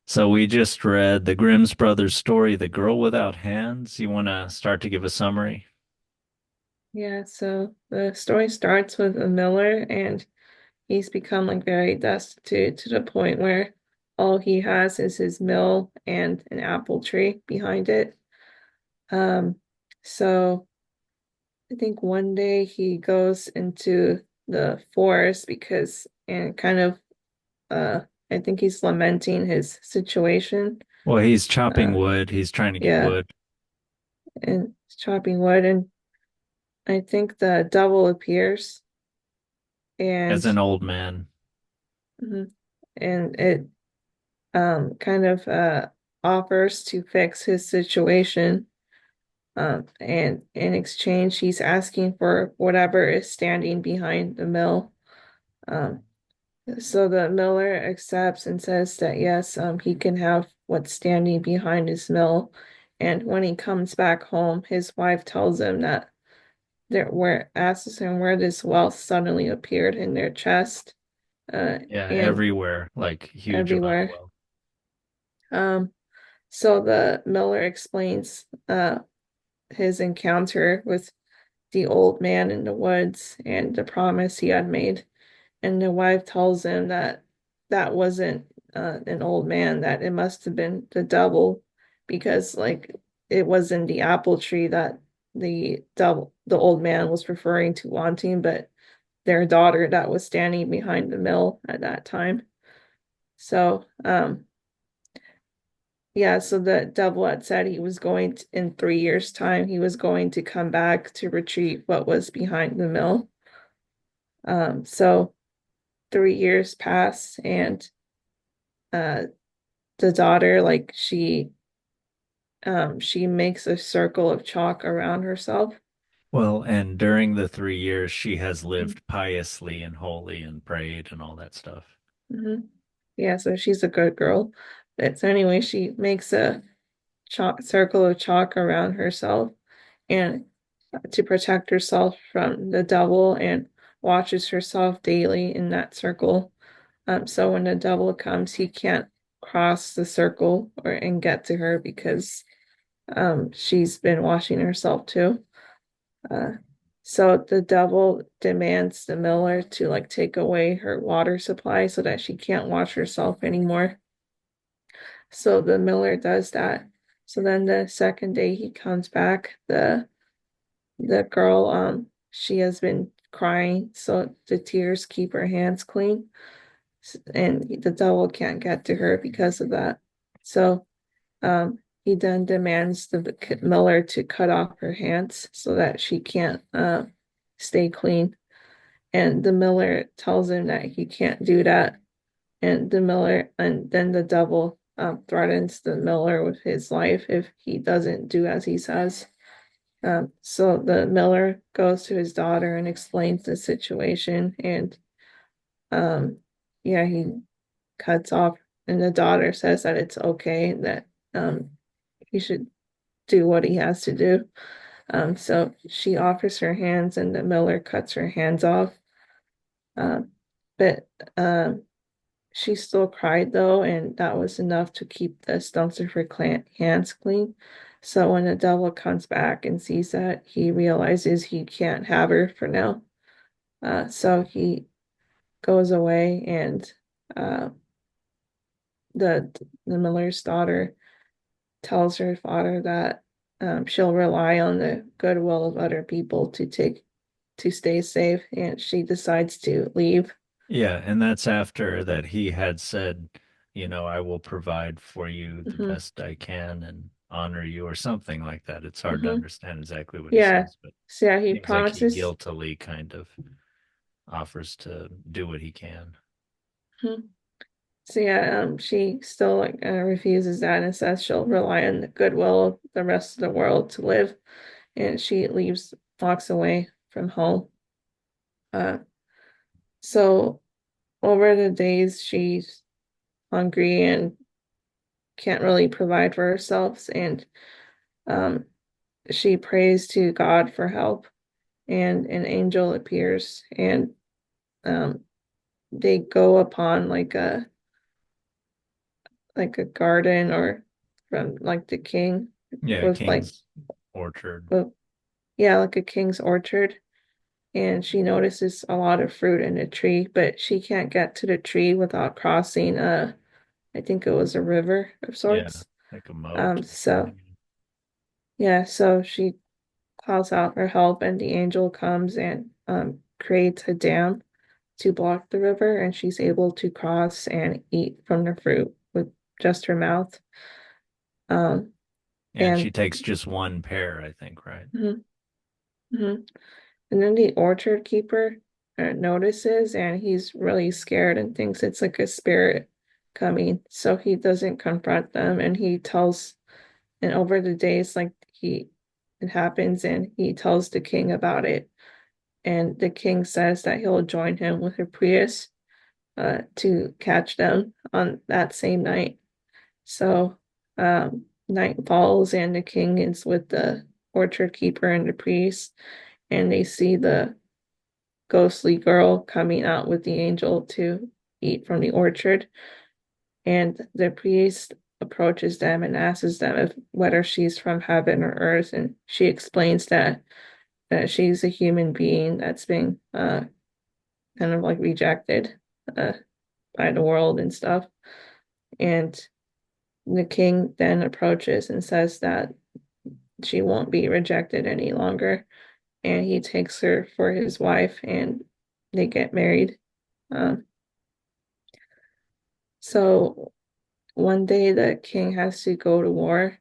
So we just read the Grimm's Brothers story, The Girl Without Hands. You want to start to give a summary? Yeah, so the story starts with a miller and he's become like very destitute to the point where all he has is his mill and an apple tree behind it. Um, so I think one day he goes into the forest because and kind of uh I think he's lamenting his situation. Well, he's chopping Uh wood. He's trying to get yeah, wood and chopping wood and I think the devil appears as and an old man. mhm, and it kind of offers to fix his situation. And in exchange, he's asking for whatever is standing behind the mill. Um, so the miller accepts and says that yes, he can have what's standing behind his mill. And when he comes back home, his wife tells him that asks him where this wealth suddenly appeared in their chest, uh, Yeah, and everywhere, like huge amount of everywhere. wealth. Um, So the miller explains his encounter with the old man in the woods and the promise he had made. And the wife tells him that that wasn't an old man, that it must have been the devil because like it wasn't the apple tree that the old man was referring to wanting, but their daughter that was standing behind the mill at that time. So yeah, so the devil had said he was going to, in 3 years' time, he was going to come back to retrieve what was behind the mill. So 3 years pass, and uh, the daughter, like she makes a circle of chalk around herself. Well, and during the 3 years, she has lived piously and holy and prayed and all that stuff. Mm-hmm. Yeah, so she's a good girl. But so anyway, she makes a chalk circle of chalk around herself, and to protect herself from the devil and watches herself daily in that circle. So when the devil comes, he can't cross the circle or and get to her because she's been washing herself too. Uh, so the devil demands the miller to like take away her water supply so that she can't wash herself anymore. So the miller does that. So then the second day he comes back, the girl, she has been crying, so the tears keep her hands clean, and the devil can't get to her because of that. So, he then demands the miller to cut off her hands so that she can't stay clean. And the miller tells him that he can't do that. And then the devil threatens the miller with his life if he doesn't do as he says. So the miller goes to his daughter and explains the situation, and um, yeah, he cuts off, and the daughter says that it's okay that um, he should do what he has to do. So she offers her hands, and the miller cuts her hands off. Um, but she still cried though, and that was enough to keep the stumps of her hands clean. So when the devil comes back and sees that, he realizes he can't have her for now. So he goes away, and uh, the the miller's daughter tells her father that she'll rely on the goodwill of other people to stay safe, and she decides to leave. Yeah, and that's after that he had said, I will provide for you the Hmm. best I can and honor you or something like that. It's hard to Hmm. understand exactly what he Yeah. says, but So yeah, he seems like he promises. guiltily kind of offers to do what he can. Mhm. So yeah, she still like refuses that and says she'll rely on the goodwill of the rest of the world to live, and she leaves, walks away from home. Uh, so over the days, she's hungry and can't really provide for herself, and um, she prays to God for help, and an angel appears, and um, they go upon like like a garden or from like the king Yeah, with like King's Orchard. with, yeah, like a king's orchard. And she notices a lot of fruit in the tree, but she can't get to the tree without crossing I think it was a river of Yeah, sorts. like a moat or So something. yeah, so she calls out for help and the angel comes and creates a dam to block the river and she's able to cross and eat from the fruit with just her mouth. Um And she and takes just one pear, I think, right? mhm, mhm. And then the orchard keeper notices and he's really scared and thinks it's like a spirit coming. So he doesn't confront them and he tells, and over the days, like it happens and he tells the king about it. And the king says that he'll join him with a priest to catch them on that same night. So night falls and the king is with the orchard keeper and the priest, and they see the ghostly girl coming out with the angel to eat from the orchard. And the priest approaches them and asks them if whether she's from heaven or earth, and she explains that she's a human being that's being kind of like rejected uh, by the world and stuff. And the king then approaches and says that she won't be rejected any longer, and he takes her for his wife, and they get married. Um, so one day the king has to go to war.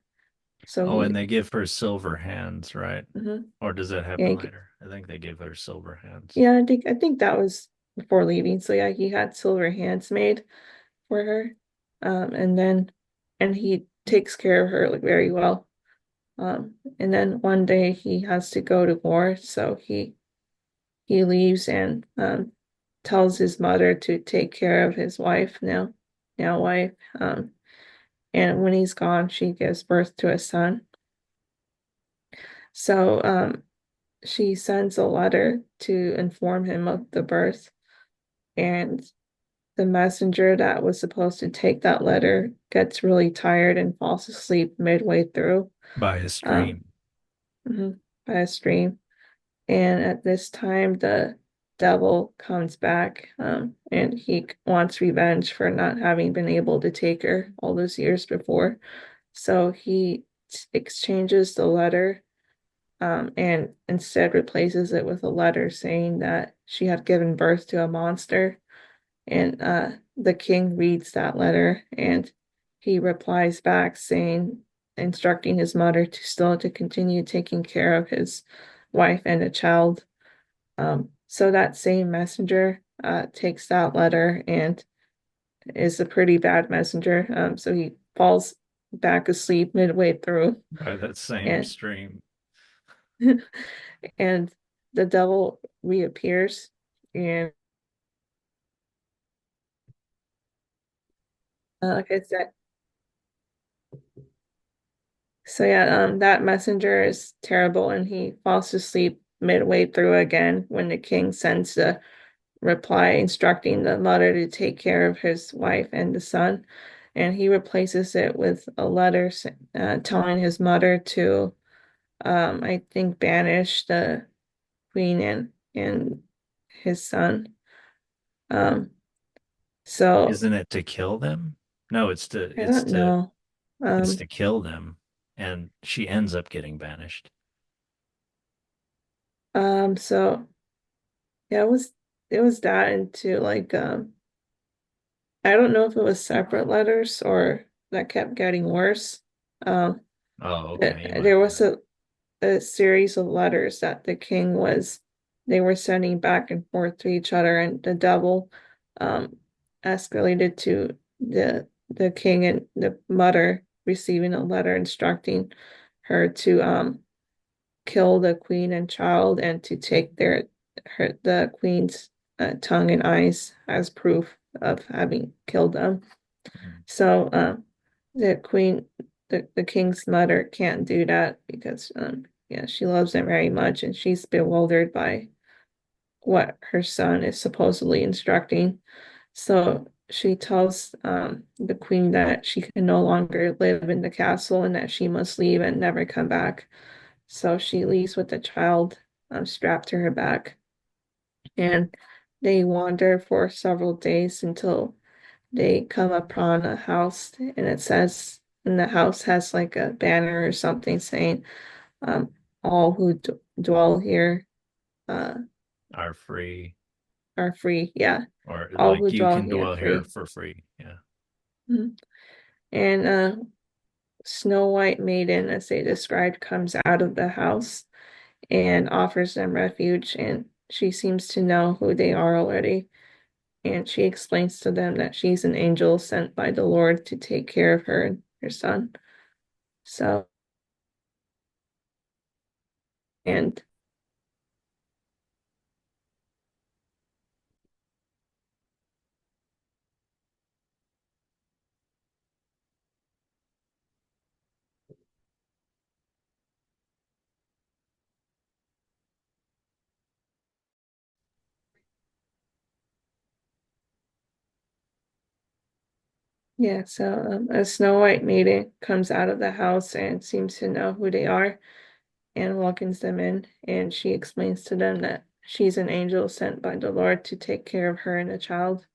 So Oh, he, and they give her silver hands, right? mhm. Or does that Yeah, happen later? I think they give her silver hands. yeah, I think that was before leaving. So yeah, he had silver hands made for her. And then and he takes care of her like very well. And then one day he has to go to war, so he leaves and tells his mother to take care of his wife now wife. And when he's gone, she gives birth to a son. So she sends a letter to inform him of the birth, and the messenger that was supposed to take that letter gets really tired and falls asleep midway through By a um, stream. mhm, by a stream. And at this time, the devil comes back and he wants revenge for not having been able to take her all those years before. So he exchanges the letter and instead replaces it with a letter saying that she had given birth to a monster. And the king reads that letter and he replies back saying, instructing his mother to still to continue taking care of his wife and a child. So that same messenger takes that letter and is a pretty bad messenger. So he falls back asleep midway through, By that same and stream. and the devil reappears. And like I said, so yeah, that messenger is terrible, and he falls asleep midway through again when the king sends the reply instructing the mother to take care of his wife and the son. And he replaces it with a letter telling his mother to, I think, banish the queen and his son. Um, so Isn't it to kill them? No, I don't know. it's Um, to kill them. And she ends up getting banished. so yeah, it was that into like I don't know if it was separate letters or that kept getting worse. Um, Oh, but okay. You there might be was right. a series of letters that the king was they were sending back and forth to each other, and the devil um escalated to the king and the mother receiving a letter instructing her to kill the queen and child and to take the queen's tongue and eyes as proof of having killed them. Mhm. So the queen, the king's mother can't do that because yeah, she loves him very much and she's bewildered by what her son is supposedly instructing. So she tells the queen that she can no longer live in the castle and that she must leave and never come back. So she leaves with the child strapped to her back, and they wander for several days until they come upon a house, and it says, and the house has like a banner or something saying, um, all who dwell here uh, Are free, are free. Yeah, or all who like you dwell can here dwell here free. for free. Yeah. Mhm. And Snow White Maiden, as they described, comes out of the house and offers them refuge, and she seems to know who they are already. And she explains to them that she's an angel sent by the Lord to take care of her and her son. So, and yeah, so a Snow White maiden comes out of the house and seems to know who they are and welcomes them in. And she explains to them that she's an angel sent by the Lord to take care of her and the child.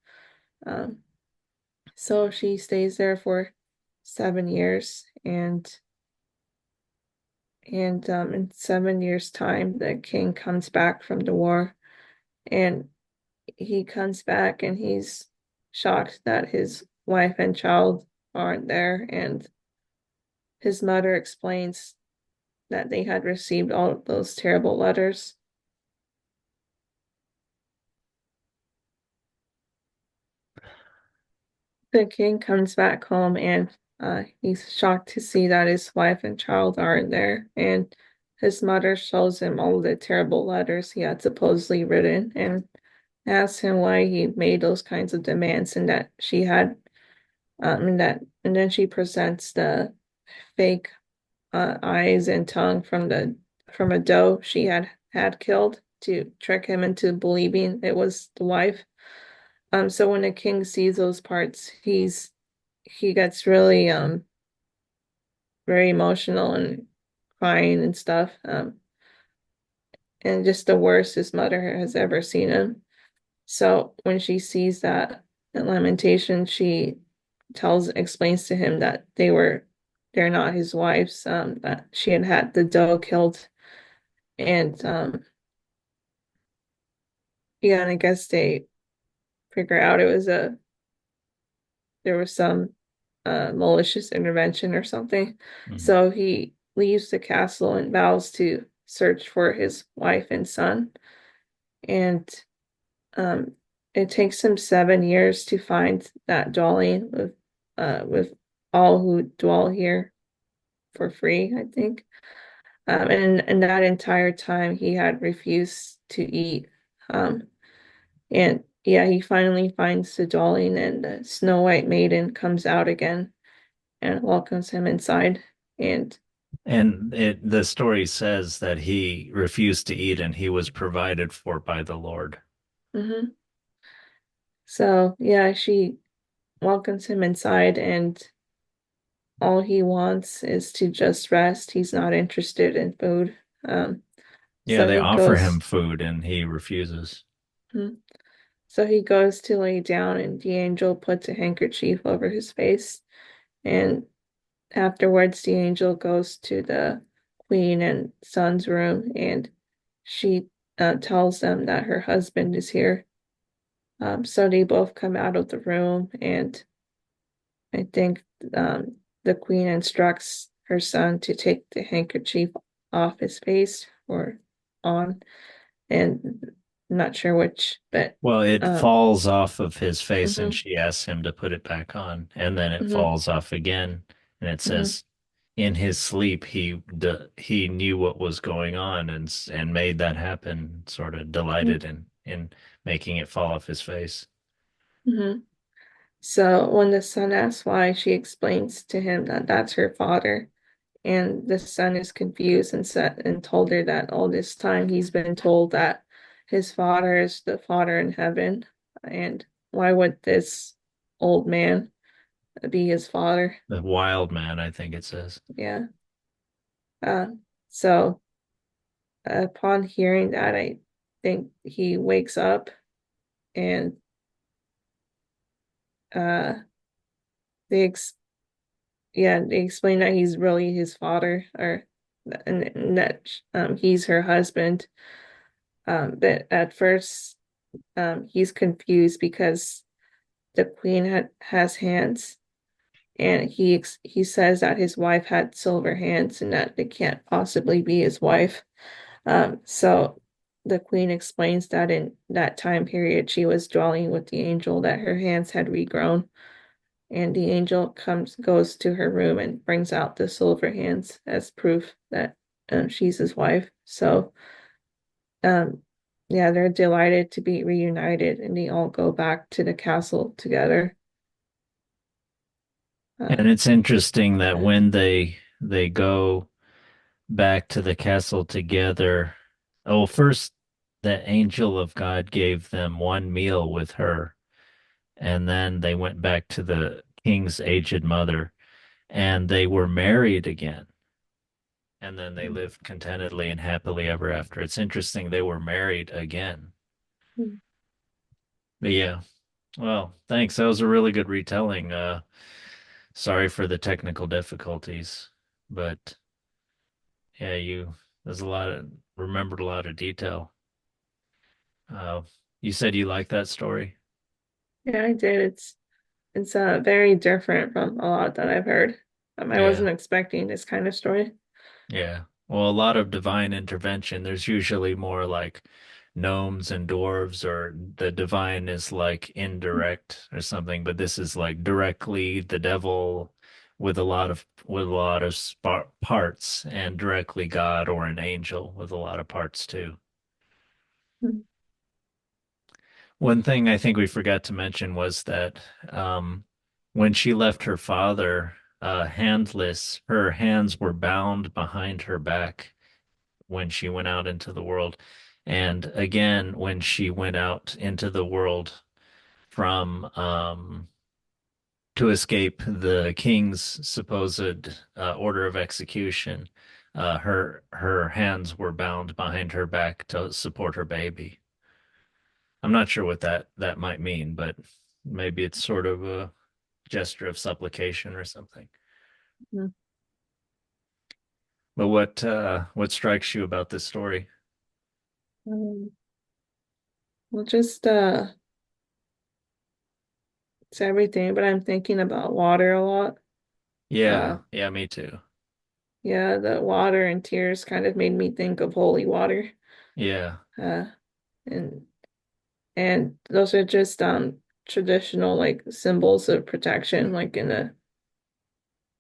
Um, so she stays there for 7 years, and in 7 years' time, the king comes back from the war, and he comes back and he's shocked that his wife and child aren't there, and his mother explains that they had received all of those terrible letters. The king comes back home and he's shocked to see that his wife and child aren't there. And his mother shows him all the terrible letters he had supposedly written and asks him why he made those kinds of demands, and that she had and then she presents the fake eyes and tongue from a doe she had killed to trick him into believing it was the wife. So when the king sees those parts, he gets really very emotional and crying and stuff. And just the worst his mother has ever seen him. So when she sees that in lamentation, she explains to him that they're not his wives, that she had had the doe killed. And yeah, and I guess they figure out there was some malicious intervention or something. Mhm. So he leaves the castle and vows to search for his wife and son. And um, it takes him 7 years to find that dwelling with all who dwell here for free, I think. And in that entire time, he had refused to eat. Um, and yeah, he finally finds the dwelling, and the Snow White Maiden comes out again and welcomes him inside. And And the story says that he refused to eat and he was provided for by the Lord. mhm. So yeah, she welcomes him inside, and all he wants is to just rest. He's not interested in food. Um, Yeah, so they he offer him goes, food and he refuses. mhm. So he goes to lay down, and the angel puts a handkerchief over his face. And afterwards, the angel goes to the queen and son's room, and she tells them that her husband is here. So they both come out of the room, and I think the queen instructs her son to take the handkerchief off his face or on, and I'm not sure which, but Well, it um, falls off of his face and mhm, she asks him to put it back on, and then it mhm, falls off again. And it mhm, says in his sleep he knew what was going on and made that happen, sort of mhm, delighted in making it fall off his face. mhm. So when the son asks why, she explains to him that that's her father, and the son is confused and said and told her that all this time he's been told that his father is the father in heaven, and why would this? old man to be his father. The wild man, I think it says. Yeah. Uh, so upon hearing that, I think he wakes up and uh they ex yeah, they explain that he's really his father or and that he's her husband. But at first he's confused because the queen has hands, and he says that his wife had silver hands and that they can't possibly be his wife. So the queen explains that in that time period she was dwelling with the angel, that her hands had regrown, and the angel goes to her room and brings out the silver hands as proof that she's his wife. So um yeah, they're delighted to be reunited, and they all go back to the castle together. Uh, And it's interesting that yeah. when they go back to the castle together, oh, first the angel of God gave them one meal with her, and then they went back to the king's aged mother, and they were married again. And then they lived contentedly and happily ever after. It's interesting they were married again. But yeah, well, thanks. That was a really good retelling. Sorry for the technical difficulties, but yeah, there's a lot of remembered a lot of detail. Uh, you said you like that story? Yeah, I did. It's very different from a lot that I've heard. I Yeah, wasn't expecting this kind of story. yeah. Well, a lot of divine intervention. There's usually more like gnomes and dwarves, or the divine is like indirect or something, but this is like directly the devil with a lot of parts, and directly God or an angel with a lot of parts too. One thing I think we forgot to mention was that um, when she left her father handless, her hands were bound behind her back when she went out into the world. And again, when she went out into the world from to escape the king's supposed order of execution, her hands were bound behind her back to support her baby. I'm not sure what that might mean, but maybe it's sort of a gesture of supplication or something. Mhm. But what strikes you about this story? Um, well, just it's everything, but I'm thinking about water a lot. Uh, Yeah, yeah, me too. yeah, the water and tears kind of made me think of holy water. Yeah. Uh, and those are just traditional like symbols of protection, like in the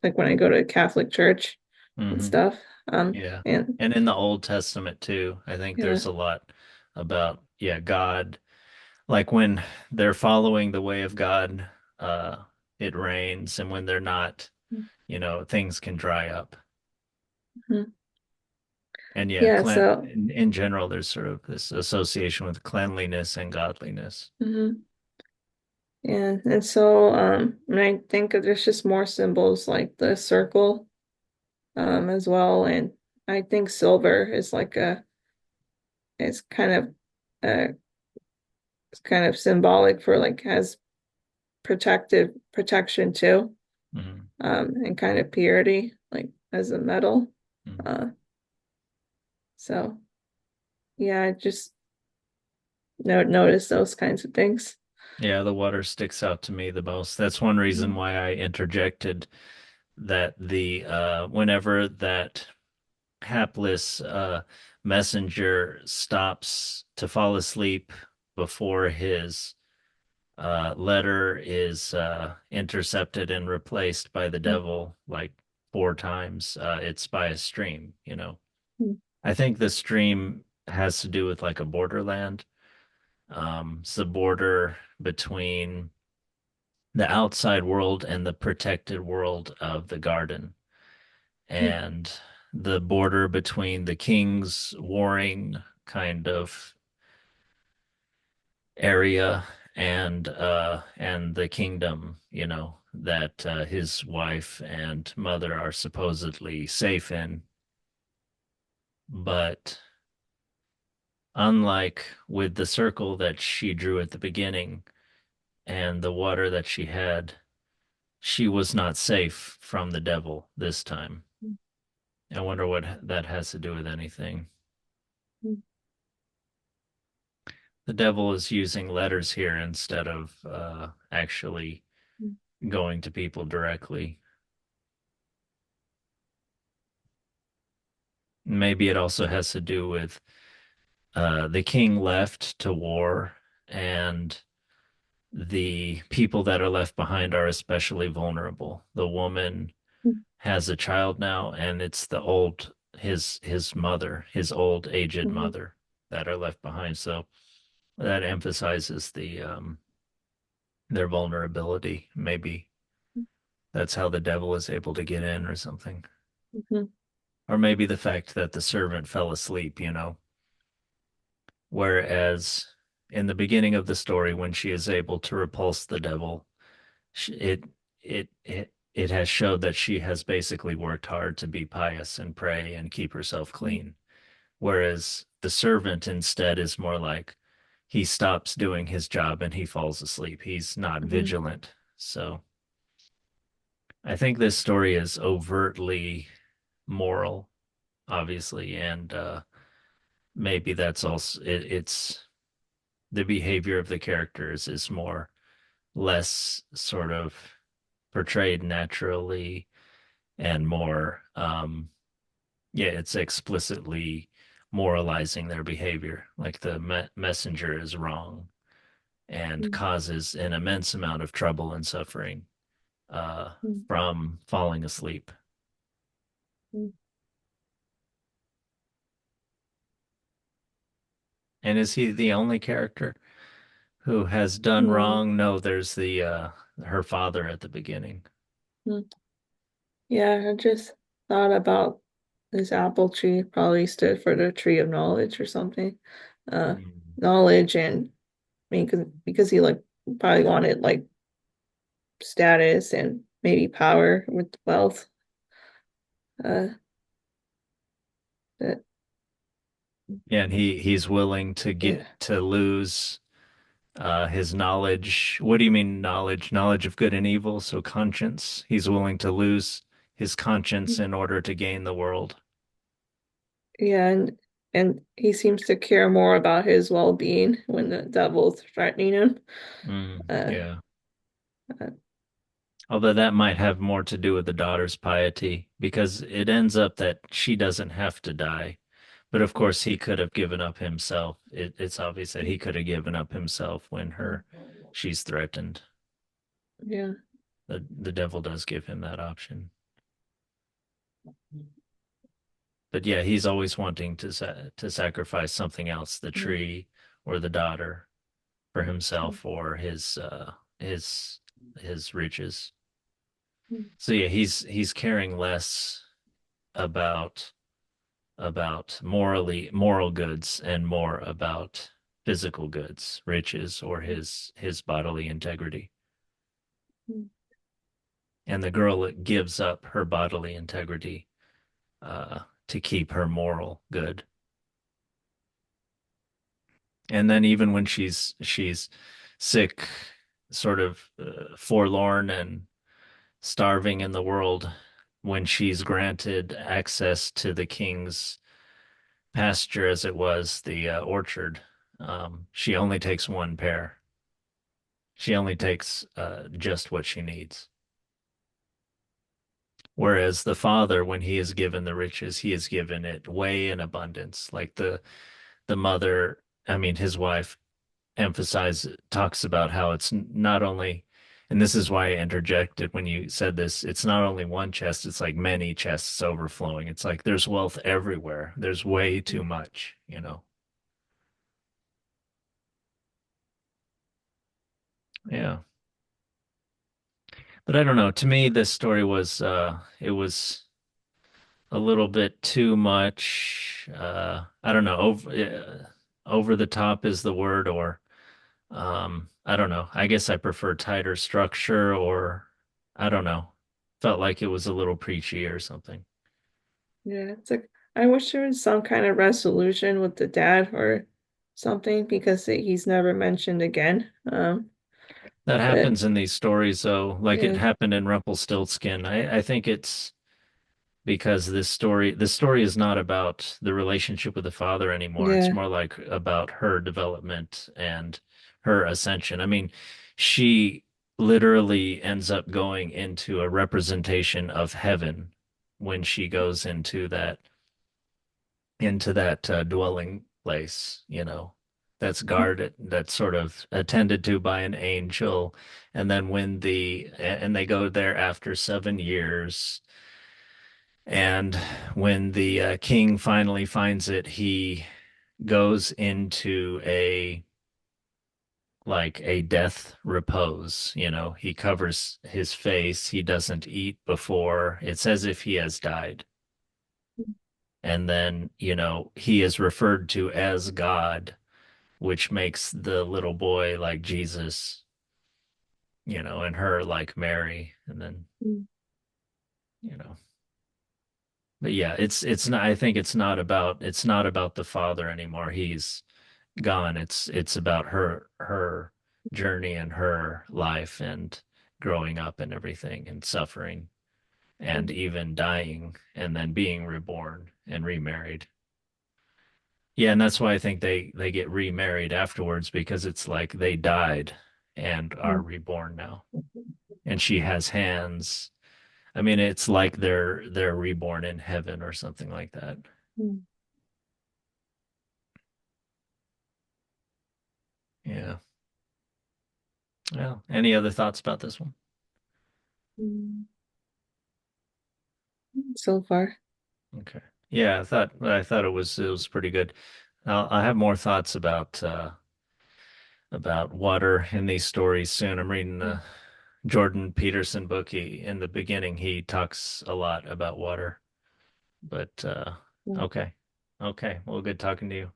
like when I go to Catholic church and Hmm. stuff. Yeah. And And in the Old Testament too, I think yeah. there's a lot about, yeah, God. Like when they're following the way of God, it rains, and when they're not, things can dry up. Mhm. And yeah, Yeah, so in general, there's sort of this association with cleanliness and godliness. mhm. Yeah, and so and I think that there's just more symbols like the circle as well, and I think silver is like a it's kind of uh it's kind of symbolic for like has protective protection too, Hmm. and kind of purity like as a metal. Hmm. Uh so yeah, I just notice those kinds of things. Yeah, the water sticks out to me the most. That's one reason Mhm. why I interjected that the whenever that hapless messenger stops to fall asleep before his letter is intercepted and replaced by the devil like four times, it's by a stream. Mhm. I think the stream has to do with like a borderland. It's the border between the outside world and the protected world of the garden, and the border between the king's warring kind of area and the kingdom, that his wife and mother are supposedly safe in. But unlike with the circle that she drew at the beginning and the water that she had, she was not safe from the devil this time. I wonder what that has to do with anything. The devil is using letters here instead of actually going to people directly. Maybe it also has to do with the king left to war, and the people that are left behind are especially vulnerable. The woman has a child now, and it's his mother, his old aged Mhm. mother that are left behind. So that emphasizes their vulnerability. Maybe that's how the devil is able to get in or something. Mhm. Or maybe the fact that the servant fell asleep. Whereas in the beginning of the story, when she is able to repulse the devil, it has showed that she has basically worked hard to be pious and pray and keep herself clean. Whereas the servant instead is more like he stops doing his job and he falls asleep. He's not Mhm. vigilant. So I think this story is overtly moral, obviously, and maybe that's also it's the behavior of the characters is more less sort of portrayed naturally and more yeah, it's explicitly moralizing their behavior, like the messenger is wrong and Mhm. causes an immense amount of trouble and suffering Mhm. from falling asleep. Mhm. And is he the only character who has done No. wrong? No, there's the her father at the beginning. Mhm. Yeah, I just thought about this apple tree probably stood for the tree of knowledge or something. Uh, Mm. Knowledge and I mean, because he like probably wanted like status and maybe power with wealth. Uh, that Yeah, and he's willing to yeah. get to lose his knowledge. What do you mean knowledge? Knowledge of good and evil, so conscience. He's willing to lose his conscience in order to gain the world. Yeah, and he seems to care more about his well-being when the devil's threatening him. Uh, Yeah. uh, Although that might have more to do with the daughter's piety, because it ends up that she doesn't have to die. But of course, he could have given up himself. It's obvious that he could have given up himself when she's threatened. yeah. The devil does give him that option. But yeah, he's always wanting to sacrifice something else, the tree or the daughter, for himself or his his riches. So yeah, he's caring less about moral goods and more about physical goods, riches, or his bodily integrity. And the girl gives up her bodily integrity to keep her moral good. And then even when she's sick, sort of forlorn and starving in the world, when she's granted access to the king's pasture, as it was, the orchard, she only takes one pear. She only takes just what she needs. Whereas the father, when he is given the riches, he is given it way in abundance. Like the mother, I mean, his wife talks about how it's not only, and this is why I interjected when you said this, it's not only one chest, it's like many chests overflowing. It's like there's wealth everywhere. There's way too much. Yeah. But I don't know. To me, this story was it was a little bit too much I don't know, over the top is the word, or I don't know. I guess I prefer tighter structure or I don't know. Felt like it was a little preachy or something. Yeah, it's like I wish there was some kind of resolution with the dad or something because he's never mentioned again. That But happens in these stories though, like it yeah, happened in Rumpelstiltskin. I think it's because this story is not about the relationship with the father anymore. It's yeah, more like about her development and her ascension. I mean, she literally ends up going into a representation of heaven when she goes into that dwelling place, that's guarded, that's sort of attended to by an angel. And then and they go there after 7 years. And when the king finally finds it, he goes into a death repose. He covers his face. He doesn't eat before. It's as if he has died. And then, he is referred to as God, which makes the little boy like Jesus, and her like Mary. And then, mm, you know, but yeah, it's not, I think it's not about the father anymore. He's gone. It's about her journey and her life and growing up and everything and suffering and mm, even dying and then being reborn and remarried. Yeah, and that's why I think they get remarried afterwards because it's like they died and are mm, reborn now. And she has hands. I mean, it's like they're reborn in heaven or something like that. mm, Yeah. Well, any other thoughts about this one? mm. So far. Okay. Yeah, I thought it was pretty good. I'll have more thoughts about water in these stories soon. I'm reading Mm, the Jordan Peterson book. In the beginning, he talks a lot about water. But mm. okay. Okay. Well, good talking to you.